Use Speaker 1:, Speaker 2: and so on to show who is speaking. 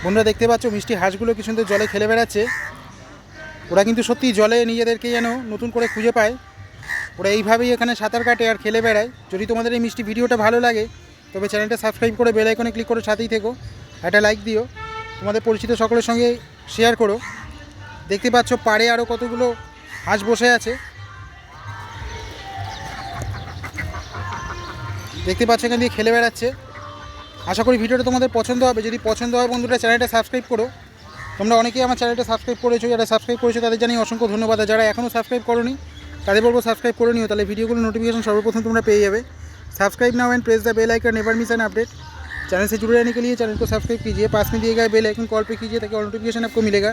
Speaker 1: বন্ধুরা দেখতে পাচ্ছ মিষ্টি হাঁসগুলো কি সুন্দর জলে খেলে বেড়াচ্ছে। ওরা কিন্তু সত্যি জলে নিজেদেরকে যেন নতুন করে খুঁজে পায়। ওরা এইভাবেই এখানে সাঁতার কাটে আর খেলে বেড়ায়। যদি তোমাদের এই মিষ্টি ভিডিওটা ভালো লাগে তবে চ্যানেলটা সাবস্ক্রাইব করে বেল আইকনে ক্লিক করে সাথেই থেকো, একটা লাইক দিও, তোমাদের পরিচিত সকলের সঙ্গে শেয়ার করো। দেখতে পাচ্ছ পাড়ে আরও কতগুলো হাঁস বসে আছে। দেখতে পাচ্ছ এখান দিয়ে খেলে বেড়াচ্ছে। আশা করি ভিডিওটা তোমাদের পছন্দ হবে। যদি পছন্দ হয় বন্ধুরা চ্যানেলটা সাবস্ক্রাইব করো। তোমরা অনেকেই আমার চ্যানেলটা সাবস্ক্রাইব করেছো, যারা সাবস্ক্রাইব করেছো তাদের জানাই অসংখ্য ধন্যবাদ। আর যারা এখনও সাবস্ক্রাইব করোনি তাদের বলবো সাবস্ক্রাইব করে নিও, তাহলে ভিডিওগুলো নোটিফিকেশন সর্বপ্রথম তোমরা পেয়ে যাবে। Subscribe now and press the bell icon, never miss an update. Channel से जुड़े रहने के लिए चैनल को सब्सक्राइब कीजिए, पास में दिए गए बेल आइकन कॉल पे कीजिए ताकि ऑल नोटिफिकेशन आपको मिलेगा।